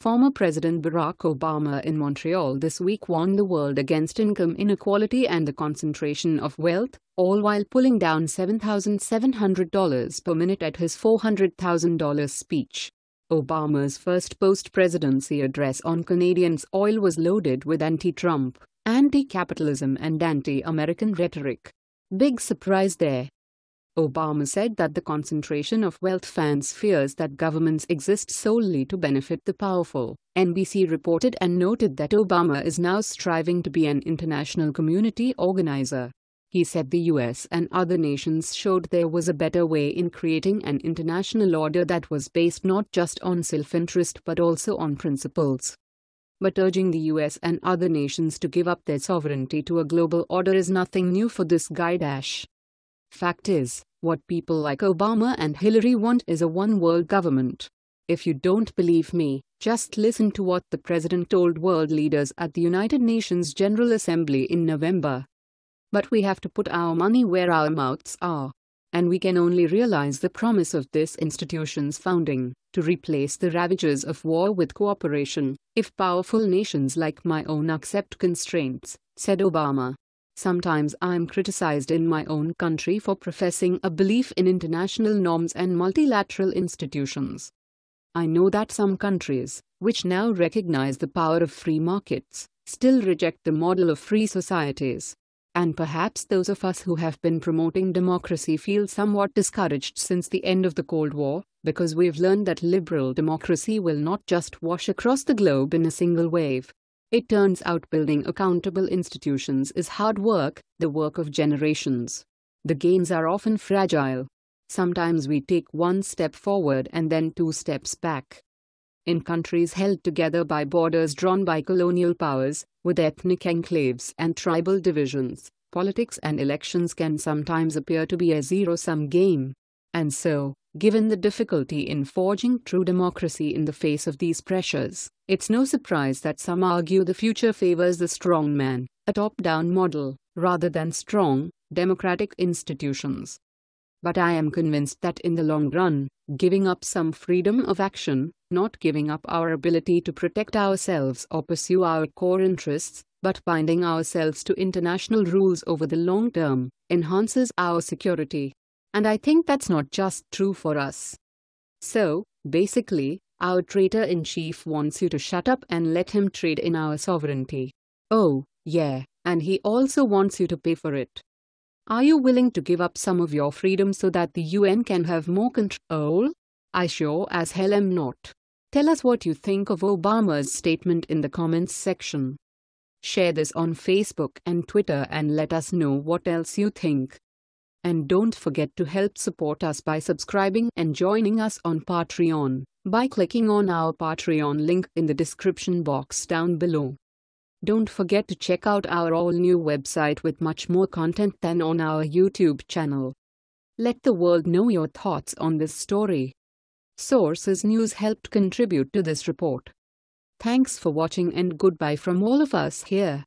Former President Barack Obama in Montreal this week warned the world against income inequality and the concentration of wealth, all while pulling down $7,700 per minute at his $400,000 speech. Obama's first post-presidency address on Canadians' oil was loaded with anti-Trump, anti-capitalism and anti-American rhetoric. Big surprise there. Obama said that the concentration of wealth fans fears that governments exist solely to benefit the powerful. NBC reported and noted that Obama is now striving to be an international community organizer. He said the US and other nations showed there was a better way in creating an international order that was based not just on self-interest but also on principles. But urging the US and other nations to give up their sovereignty to a global order is nothing new for this guy. Fact is, what people like Obama and Hillary want is a one-world government. If you don't believe me, just listen to what the president told world leaders at the United Nations General Assembly in November. But we have to put our money where our mouths are. And we can only realize the promise of this institution's founding, to replace the ravages of war with cooperation, if powerful nations like my own accept constraints, said Obama. Sometimes I'm criticized in my own country for professing a belief in international norms and multilateral institutions. I know that some countries, which now recognize the power of free markets, still reject the model of free societies. And perhaps those of us who have been promoting democracy feel somewhat discouraged since the end of the Cold War, because we've learned that liberal democracy will not just wash across the globe in a single wave. It turns out building accountable institutions is hard work, the work of generations. The gains are often fragile. Sometimes we take one step forward and then 2 steps back. In countries held together by borders drawn by colonial powers, with ethnic enclaves and tribal divisions, politics and elections can sometimes appear to be a zero-sum game. And so, given the difficulty in forging true democracy in the face of these pressures, it's no surprise that some argue the future favors the strong man, a top-down model, rather than strong, democratic institutions. But I am convinced that in the long run, giving up some freedom of action, not giving up our ability to protect ourselves or pursue our core interests, but binding ourselves to international rules over the long term, enhances our security. And I think that's not just true for us. So, basically, our traitor-in-chief wants you to shut up and let him trade in our sovereignty. Oh, yeah, and he also wants you to pay for it. Are you willing to give up some of your freedom so that the UN can have more control? I sure as hell am not. Tell us what you think of Obama's statement in the comments section. Share this on Facebook and Twitter and let us know what else you think. And don't forget to help support us by subscribing and joining us on Patreon by clicking on our Patreon link in the description box down below. Don't forget to check out our all-new website with much more content than on our YouTube channel. Let the world know your thoughts on this story. Sources News helped contribute to this report. Thanks for watching and goodbye from all of us here.